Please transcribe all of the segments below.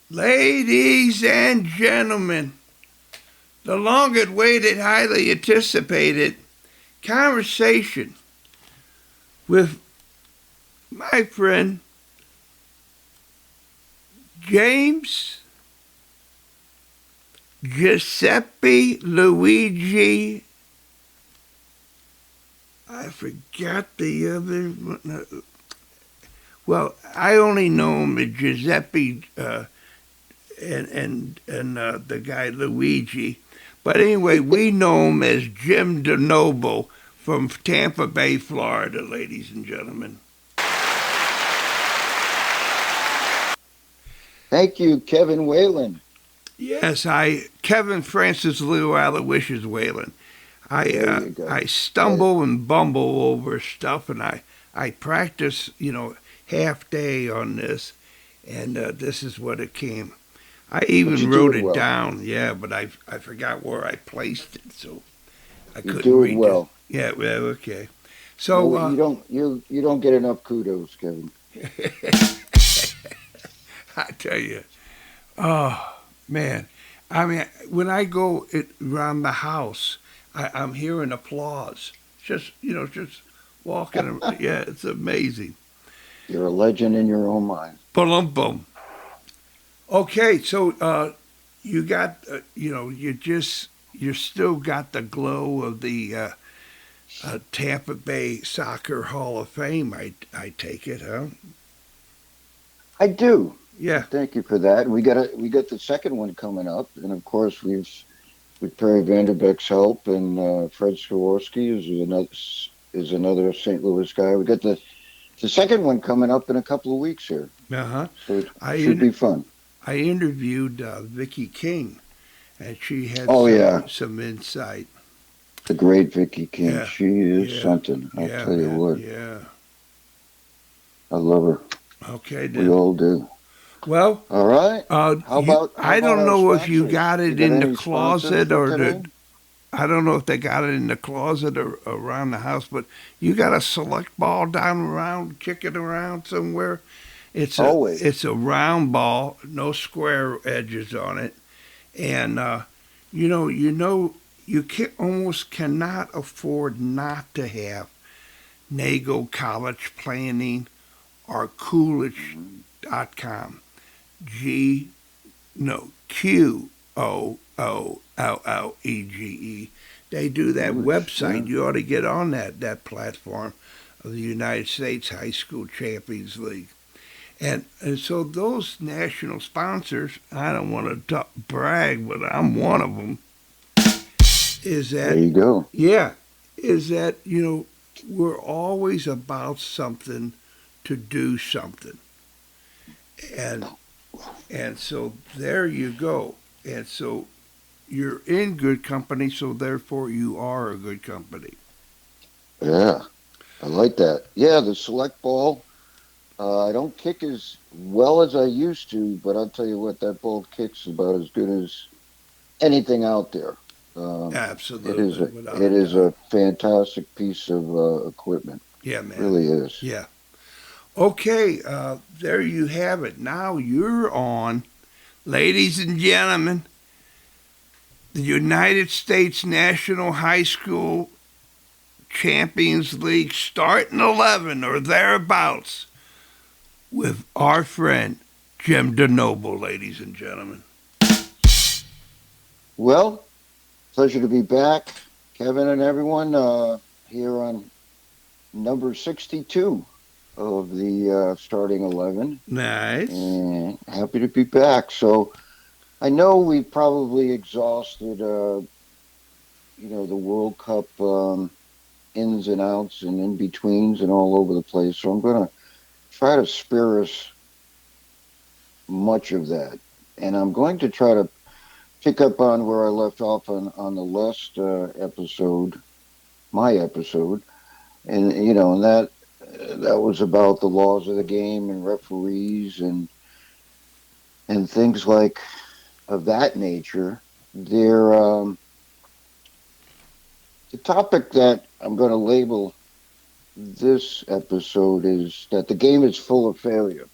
Ladies and gentlemen, the long awaited, highly anticipated conversation with my friend James Giuseppe Luigi. I forgot the other one. Well, I only know him as Giuseppe and the guy Luigi. But anyway, we know him as Jim DiNobile from Tampa Bay, Florida, ladies and gentlemen. Thank you, Kevin Whalen. Yes, Kevin Francis Lou Aloysius Whalen. I stumble and bumble over stuff, and I practice, half day on this, and this is what it came. I even wrote it down, yeah, but I forgot where I placed it, so I couldn't read it. Well. Yeah, well, okay. So well, you don't get enough kudos, Kevin. I tell you, oh man, I mean, when I go around the house, I'm hearing applause. Just walking. Yeah, it's amazing. You're a legend in your own mind. Boom, boom. Okay, so you got, you still got the glow of the Tampa Bay Soccer Hall of Fame. I take it, huh? I do. Yeah. Thank you for that. We got the second one coming up, and of course with Perry Vanderbeek's help and Fred Swarovski is another St. Louis guy. We got the second one coming up in a couple of weeks here. Uh-huh. So it should be fun. I interviewed Vicky King, and she had some insight. The great Vicky King. Yeah. She is something. I'll tell you what. Yeah. I love her. Okay, then. We all do. Well, all right. I don't know if you got it in the closet I don't know if they got it in the closet or around the house, but you got a select ball down around, kicking around somewhere. It's a round ball, no square edges on it, and you almost cannot afford not to have Nago College Planning or Coolidge.com. QOOLLEGE. They do that website. Yeah. You ought to get on that platform of the United States High School Champions League. And so those national sponsors, I don't want to brag, but I'm one of them, is that... There you go. Yeah. Is that, we're always about something to do something. And so there you go. And so you're in good company, so therefore you are a good company. Yeah, I like that. Yeah, the select ball. I don't kick as well as I used to, but I'll tell you what, that ball kicks about as good as anything out there. Absolutely. It is a fantastic piece of equipment. Yeah, man. It really is. Yeah. Okay, there you have it. Now you're on, ladies and gentlemen, the United States National High School Champions League starting 11 or thereabouts with our friend Jim DiNobile, ladies and gentlemen. Well, pleasure to be back, Kevin and everyone, here on number 62 of the starting 11. Nice. And happy to be back. So I know we probably exhausted, the World Cup ins and outs and in-betweens and all over the place. So I'm going to try to spare us much of that. And I'm going to try to pick up on where I left off on the last episode, my episode. And, and that was about the laws of the game and referees and things like of that nature. The topic that I'm going to label this episode is that the game is full of failure.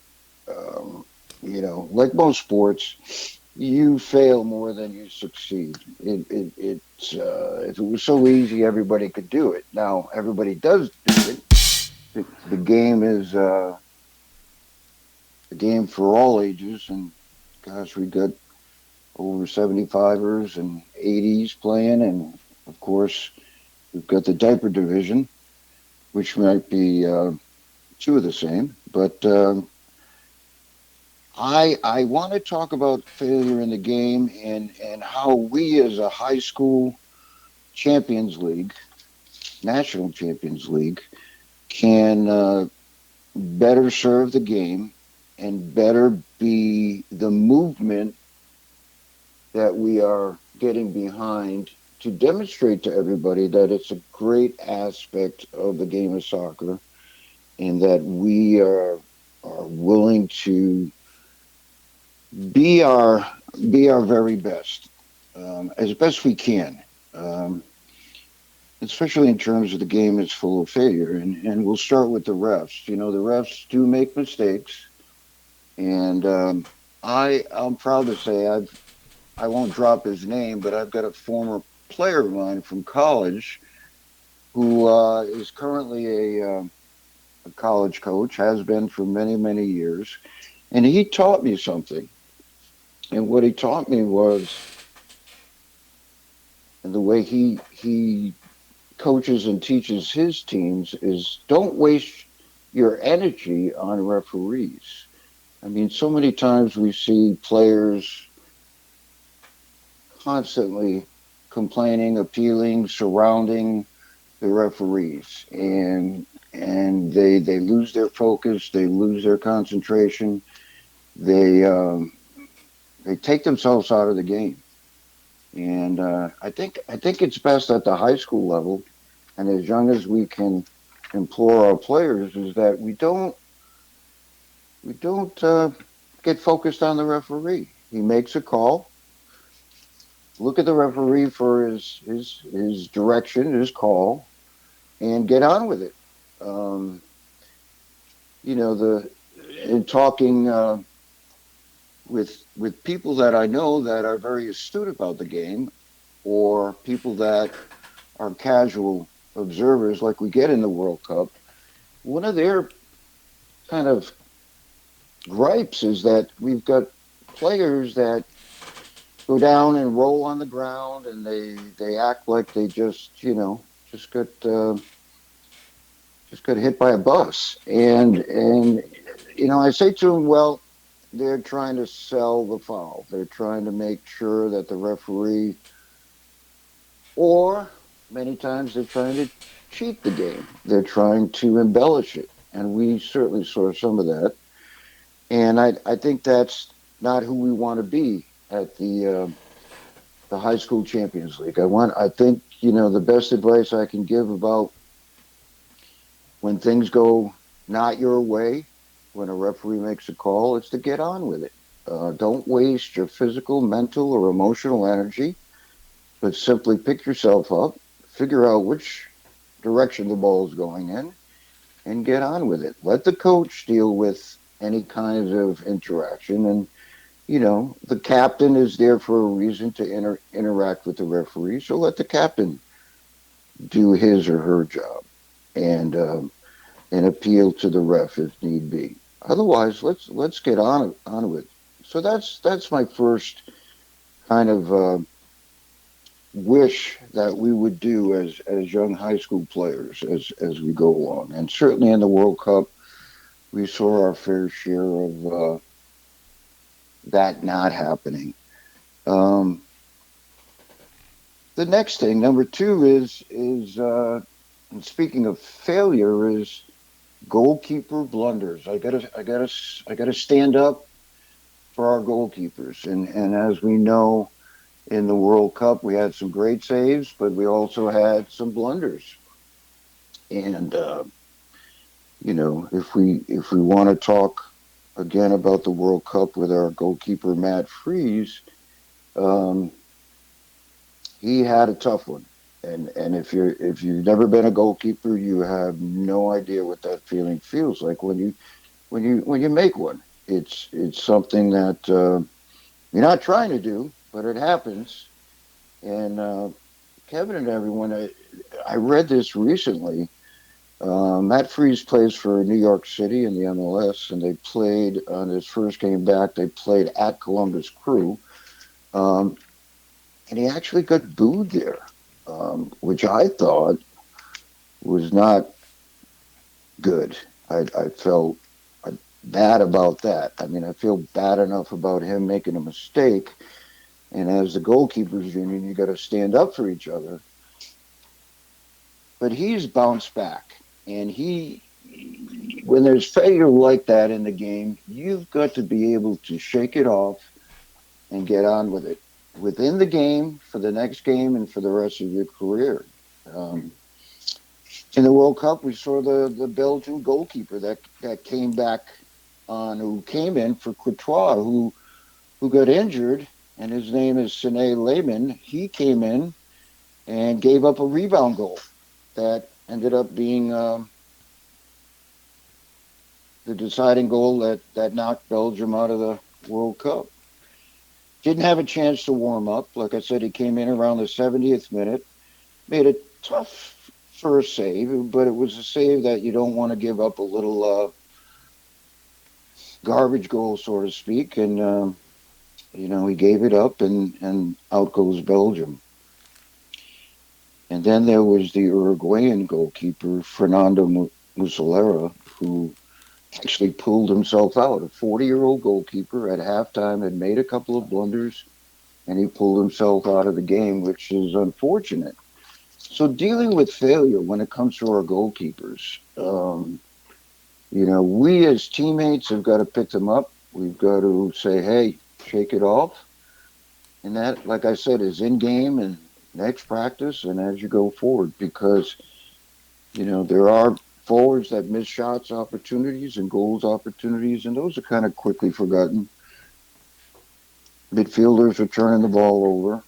like most sports, you fail more than you succeed. If it was so easy, everybody could do it. Now everybody does do it. The game is a game for all ages, and gosh, we got over 75ers and 80s playing, and of course we've got the diaper division, which might be two of the same, but. I want to talk about failure in the game and how we as a high school Champions League, National Champions League, can better serve the game and better be the movement that we are getting behind to demonstrate to everybody that it's a great aspect of the game of soccer and that we are willing to be our be our very best as best we can, um, especially in terms of the game is full of failure. And we'll start with the refs. The refs do make mistakes, and I'm proud to say I won't drop his name, but I've got a former player of mine from college who is currently a college coach, has been for many years, and he taught me something. And what he taught me was, and the way he coaches and teaches his teams is don't waste your energy on referees. I mean, so many times we see players constantly complaining, appealing, surrounding the referees, and they lose their focus, they lose their concentration, they they take themselves out of the game. And I think it's best at the high school level, and as young as we can implore our players, is that we don't get focused on the referee. He makes a call. Look at the referee for his direction, his call, and get on with it. Um, the in talking with people that I know that are very astute about the game, or people that are casual observers, like we get in the World Cup. One of their kind of gripes is that we've got players that go down and roll on the ground, and they act like they just got just got hit by a bus. And I say to them, well, they're trying to sell the foul. They're trying to make sure that the referee, or many times they're trying to cheat the game. They're trying to embellish it, and we certainly saw some of that. And I think that's not who we want to be at the high school Champions League. I think the best advice I can give about when things go not your way, when a referee makes a call, it's to get on with it. Don't waste your physical, mental, or emotional energy, but simply pick yourself up, figure out which direction the ball is going in, and get on with it. Let the coach deal with any kinds of interaction. And, the captain is there for a reason to interact with the referee. So let the captain do his or her job and appeal to the ref if need be. Otherwise, let's get on with it. So that's my first kind of wish that we would do as young high school players as we go along. And certainly in the World Cup, we saw our fair share of that not happening. Um, the next thing, number two, is and speaking of failure, is goalkeeper blunders. I gotta stand up for our goalkeepers, and as we know, in the World Cup, we had some great saves, but we also had some blunders. And if we want to talk again about the World Cup with our goalkeeper Matt Freeze, um, he had a tough one. And if you've never been a goalkeeper, you have no idea what that feeling feels like when you make one. It's something that you're not trying to do, but it happens. And Kevin and everyone, I read this recently. Matt Freese plays for New York City in the MLS, and they played on his first game back. They played at Columbus Crew, um, and he actually got booed there, which I thought was not good. I felt bad about that. I mean, I feel bad enough about him making a mistake. And as the goalkeepers union, you got to stand up for each other. But he's bounced back, and when there's failure like that in the game, you've got to be able to shake it off and get on with it within the game for the next game and for the rest of your career. Um, in the World Cup, we saw the Belgian goalkeeper that came back on, who came in for Courtois, who got injured, and his name is Sine Lehman. He came in and gave up a rebound goal that ended up being the deciding goal that knocked Belgium out of the World Cup. Didn't have a chance to warm up. Like I said, he came in around the 70th minute, made a tough first save, but it was a save that you don't want to give up a little garbage goal, so to speak. And, he gave it up, and out goes Belgium. And then there was the Uruguayan goalkeeper, Fernando Muslera, who actually pulled himself out. A 40-year-old goalkeeper at halftime had made a couple of blunders, and he pulled himself out of the game, which is unfortunate. So dealing with failure when it comes to our goalkeepers, we as teammates have got to pick them up. We've got to say, hey, shake it off. And that, like I said, is in game and next practice and as you go forward, because, there are forwards that miss shots opportunities and goals opportunities, and those are kind of quickly forgotten. Midfielders are turning the ball over,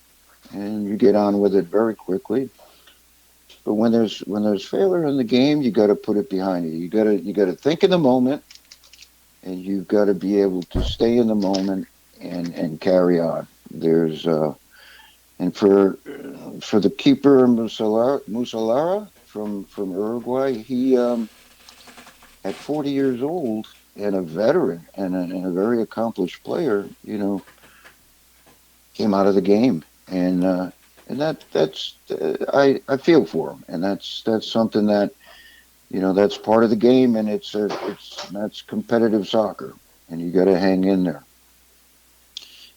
and you get on with it very quickly. But when there's failure in the game, you got to put it behind you. You got to think in the moment, and you've got to be able to stay in the moment and carry on. There's and for the keeper Musalara from Uruguay, he at 40 years old and a veteran and a very accomplished player, came out of the game, and that's I feel for him, and that's something that that's part of the game, and that's competitive soccer, and you got to hang in there.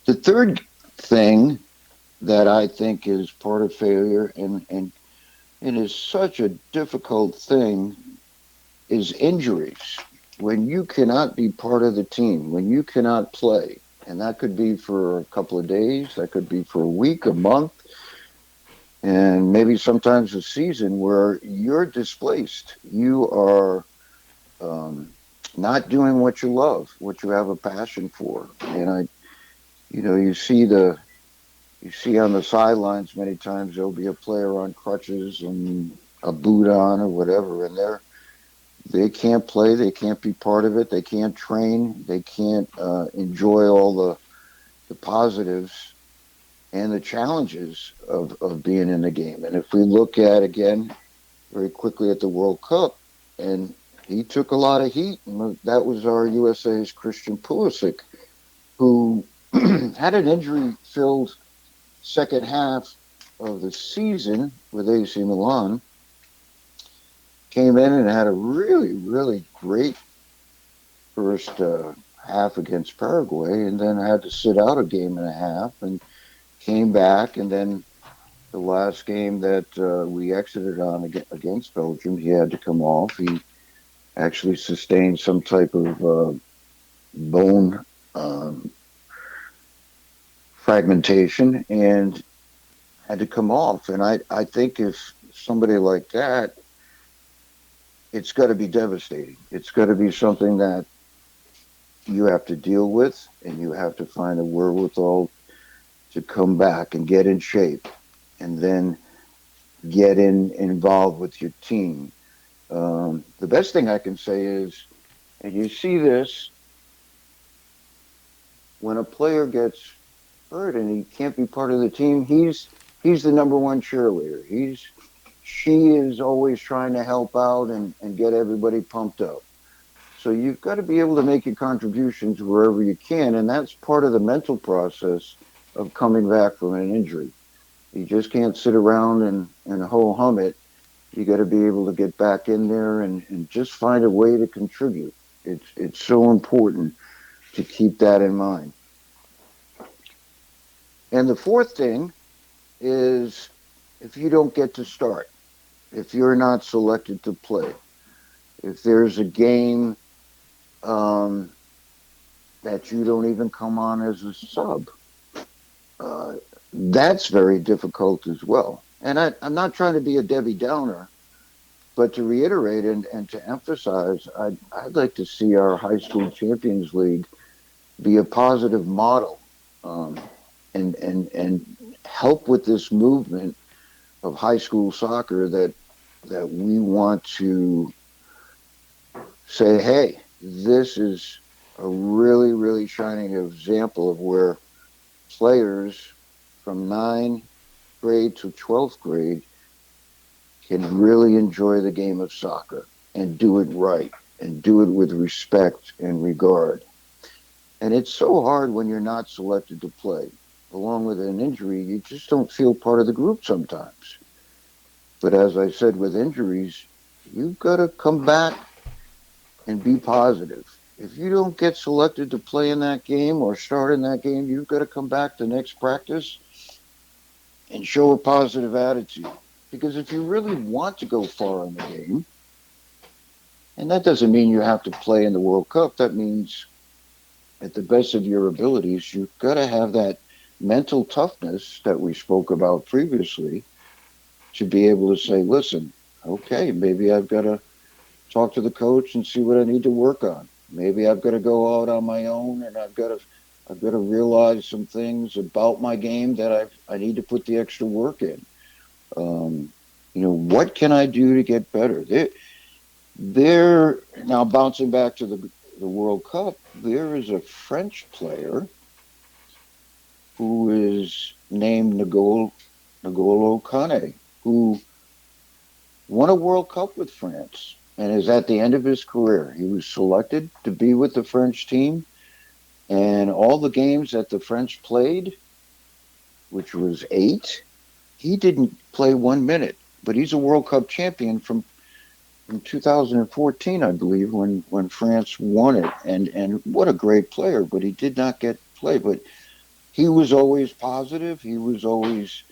The third thing that I think is part of failure, and is such a difficult thing, is injuries. When you cannot be part of the team, when you cannot play, and that could be for a couple of days, that could be for a week, a month, and maybe sometimes a season, where you're displaced. You are not doing what you love, what you have a passion for. And you see on the sidelines many times there'll be a player on crutches and a boot on or whatever, and they can't play, they can't be part of it, they can't train, they can't enjoy all the positives and the challenges of being in the game. And if we look at, again, very quickly at the World Cup, and he took a lot of heat, and that was our USA's Christian Pulisic, who had an injury-filled second half of the season with AC Milan, came in and had a really, really great first half against Paraguay, and then had to sit out a game and a half, and came back, and then the last game that we exited on against Belgium, he had to come off. He actually sustained some type of bone fragmentation and had to come off. And I think if somebody like that, it's got to be devastating. It's got to be something that you have to deal with, and you have to find a wherewithal to come back and get in shape, and then get involved with your team. The best thing I can say is, and you see this when a player gets hurt and he can't be part of the team, he's the number one cheerleader. She is always trying to help out and get everybody pumped up. So you've got to be able to make your contributions wherever you can, and that's part of the mental process of coming back from an injury. You just can't sit around and ho hum it. You got to be able to get back in there and just find a way to contribute. It's so important to keep that in mind. And the fourth thing is if you don't get to start, if you're not selected to play, if there's a game um, that you don't even come on as a sub, uh, that's very difficult as well. And I'm not trying to be a Debbie Downer, but to reiterate and to emphasize, I'd like to see our high school champions league be a positive model, um, and help with this movement of high school soccer that we want to say, hey, this is a really, really shining example of where players from 9th grade to 12th grade can really enjoy the game of soccer and do it right and do it with respect and regard. And it's so hard when you're not selected to play. Along with an injury, you just don't feel part of the group sometimes. But as I said, with injuries, you've got to come back and be positive. If you don't get selected to play in that game or start in that game, you've got to come back to next practice and show a positive attitude. Because if you really want to go far in the game, and that doesn't mean you have to play in the World Cup, that means at the best of your abilities, you've got to have that mental toughness that we spoke about previously to be able to say, listen, okay, maybe I've got to talk to the coach and see what I need to work on. Maybe I've got to go out on my own and I've got to realize some things about my game that I need to put the extra work in. Um, what can I do to get better? There now bouncing back to the World Cup, there is a French player who is named N'Golo Kane, who won a World Cup with France and is at the end of his career. He was selected to be with the French team, and all the games that the French played, which was 8, he didn't play 1 minute. But he's a World Cup champion from 2014, I believe, when France won it. And what a great player! But he did not get play. But he was always positive. He was always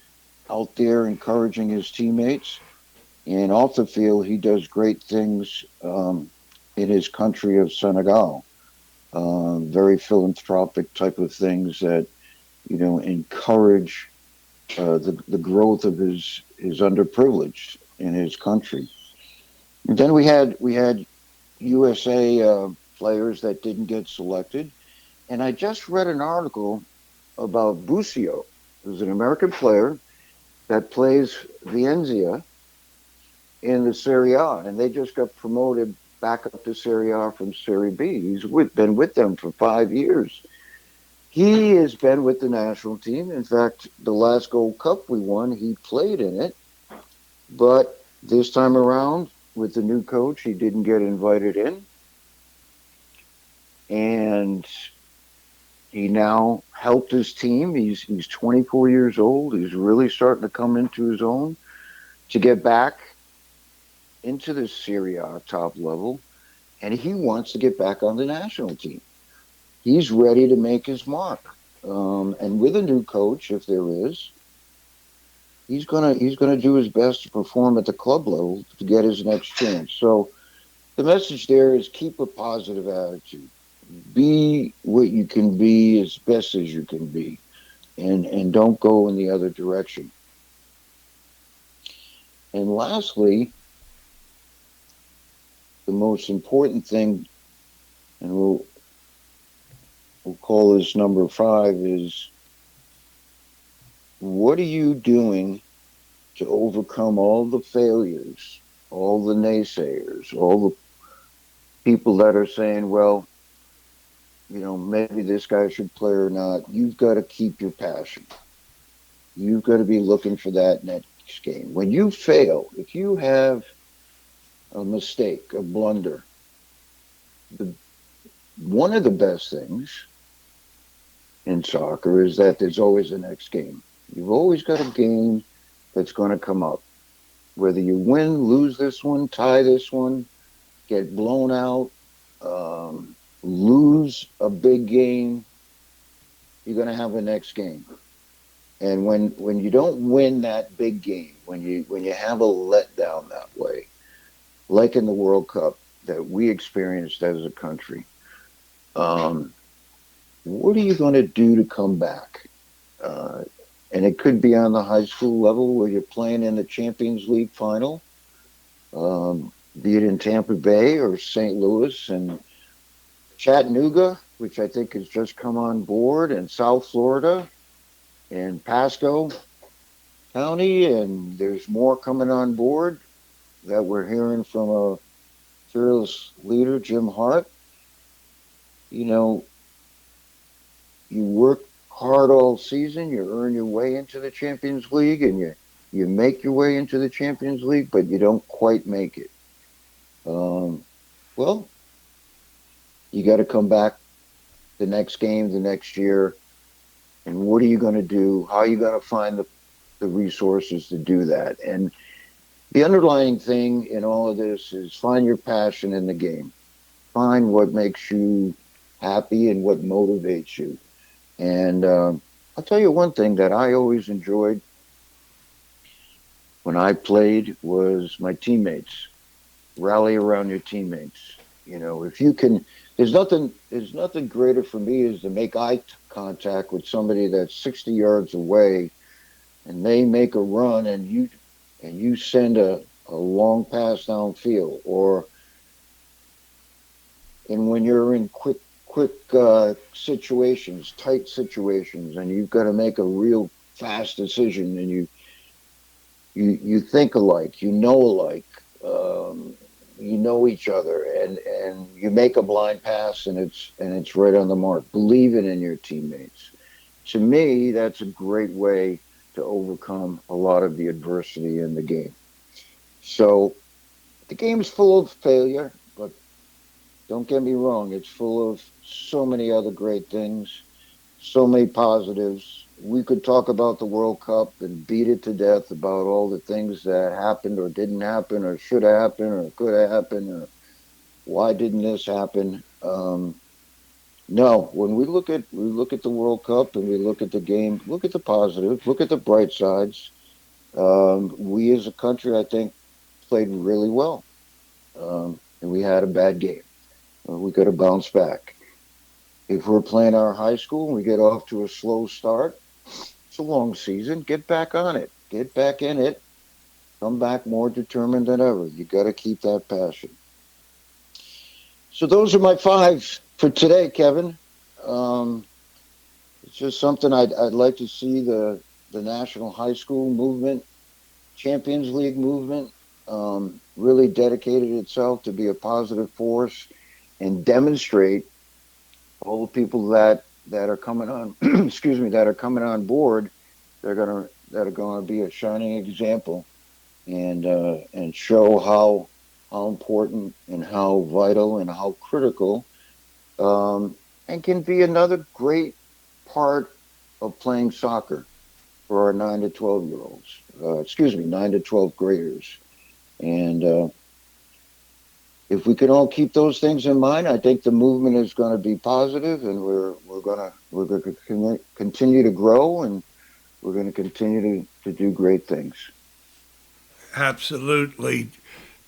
out there encouraging his teammates. And off the field, he does great things in his country of Senegal. Very philanthropic type of things that encourage the growth of his underprivileged in his country. And then we had USA players that didn't get selected, and I just read an article about Busio, who's an American player that plays Vienzia in the Serie A, and they just got promoted back up to Serie A from Serie B. Been with them for 5 years. He has been with the national team. In fact, the last Gold Cup we won, he played in it. But this time around, with the new coach, he didn't get invited in. And he now helped his team. He's 24 years old. He's really starting to come into his own to get back into the Serie A top level. And he wants to get back on the national team. He's ready to make his mark. And with a new coach, if there is, he's gonna do his best to perform at the club level to get his next chance. So the message there is keep a positive attitude. Be what you can be as best as you can be, and don't go in the other direction. And lastly, the most important thing, and we'll call this number 5, is what are you doing to overcome all the failures, all the naysayers, all the people that are saying, well, maybe this guy should play or not. You've got to keep your passion. You've got to be looking for that next game. When you fail, if you have a mistake, a blunder, the one of the best things in soccer is that there's always a next game. You've always got a game that's going to come up. Whether you win, lose this one, tie this one, get blown out, lose a big game, you're going to have a next game. And when you don't win that big game, when you have a letdown that way, like in the World Cup that we experienced as a country, um, what are you going to do to come back? Uh, and it could be on the high school level where you're playing in the Champions League final, be it in Tampa Bay or St. Louis and Chattanooga, which I think has just come on board, and South Florida and Pasco County, and there's more coming on board that we're hearing from a fearless leader, Jim Hart. You know, you work hard all season, you earn your way into the Champions League, and you make your way into the Champions League, but you don't quite make it. Um, well, you got to come back the next game, the next year, and what are you going to do? How are you going to find the resources to do that? And the underlying thing in all of this is find your passion in the game. Find what makes you happy and what motivates you. And I'll tell you one thing that I always enjoyed when I played was my teammates. Rally around your teammates. If you can, there's nothing greater for me is to make eye contact with somebody that's 60 yards away and they make a run and you send a long pass downfield or and when you're in quick situations, tight situations, and you've got to make a real fast decision, and you think alike, alike, you know each other, and you make a blind pass, and it's right on the mark. Believing in your teammates. To me, that's a great way to overcome a lot of the adversity in the game. So the game's full of failure, but don't get me wrong, it's full of so many other great things, so many positives. We could talk about the World Cup and beat it to death about all the things that happened or didn't happen or should have happened or could have happened or why didn't this happen. No, when we look at the World Cup and we look at the game, look at the positive, look at the bright sides. We as a country, I think, played really well, and we had a bad game. We got to bounce back. If we're playing our high school and we get off to a slow start, it's a long season. Get back on it. Get back in it. Come back more determined than ever. You got to keep that passion. So those are my five for today, Kevin. Um, it's just something I'd like to see the national high school movement, Champions League movement, really dedicated itself to be a positive force and demonstrate all the people that are coming on excuse me that are coming on board that are going to be a shining example and show how important and how vital and how critical um, and can be another great part of playing soccer for our 9 to 12 year olds, excuse me, 9 to 12 graders. And if we can all keep those things in mind, I think the movement is going to be positive, and we're going to continue to grow, and we're going to continue to do great things. Absolutely.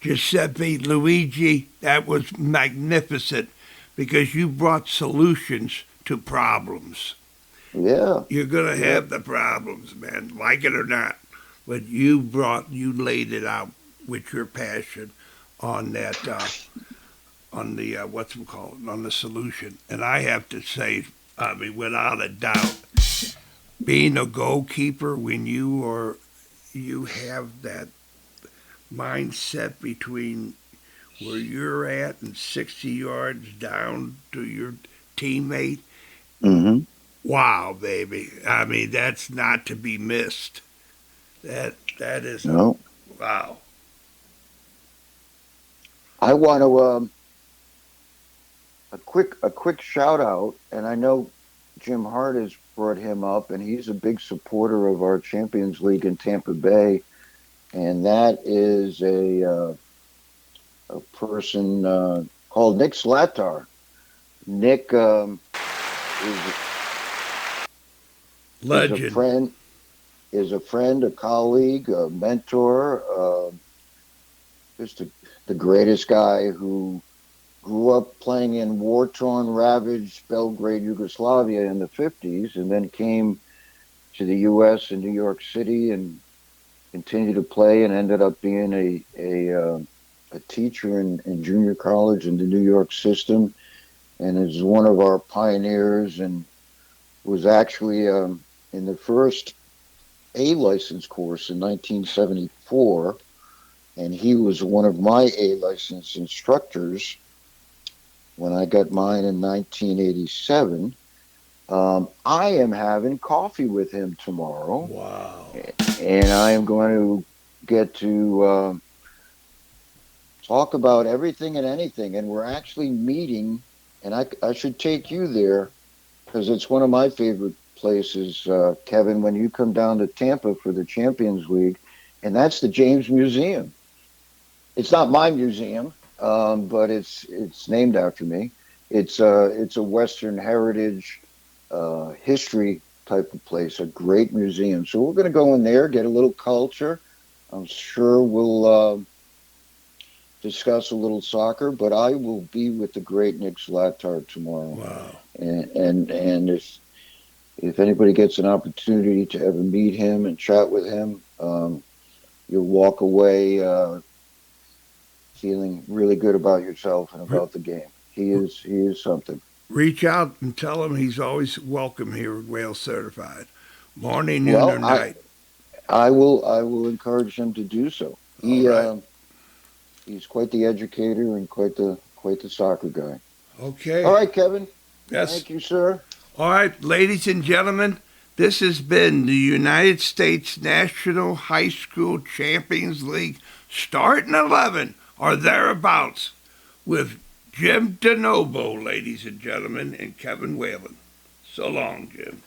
Giuseppe Luigi, that was magnificent because you brought solutions to problems. Yeah, You're going to yeah, have the problems, man, like it or not. But you laid it out with your passion on that, on the, what's it called, on the solution. And I have to say, I mean, without a doubt, being a goalkeeper when you have that mindset between where you're at and 60 yards down to your teammate. Mm-hmm. Wow, baby. I mean, that's not to be missed. That is a No, wow. I want to a quick shout out, and I know Jim Hart has brought him up, and he's a big supporter of our Champions League in Tampa Bay, and that is a person called Nick Slatar. Nick is is a Legend. friend, a colleague, a mentor, just the greatest guy who grew up playing in war-torn, ravaged Belgrade, Yugoslavia in the 50s, and then came to the U.S. and New York City and continued to play and ended up being a teacher in junior college in the New York system, and is one of our pioneers and was actually in the first A license course in 1974, and he was one of my A license instructors when I got mine in 1987. I am having coffee with him tomorrow, Wow. and I am going to get to talk about everything and anything. And we're actually meeting, and I should take you there because it's one of my favorite places, Kevin, when you come down to Tampa for the Champions League, and that's the James Museum. It's not my museum, but it's named after me. It's a Western heritage history type of place, a great museum. So we're going to go in there, get a little culture. I'm sure we'll discuss a little soccer, but I will be with the great Nick Zlatar tomorrow. Wow. And if anybody gets an opportunity to ever meet him and chat with him, you'll walk away feeling really good about yourself and Re- about the game. He is something. Reach out and tell him he's always welcome here at Whale Certified. Morning, noon, or Well, I night. I will encourage him to do so. All right. He's quite the educator and quite the soccer guy. All Okay. right, Kevin. Yes. Thank you, sir. All right, ladies and gentlemen, this has been the United States National High School Champions League starting 11 or thereabouts with Jim DiNobile, ladies and gentlemen, and Kevin Whalen. So long, Jim.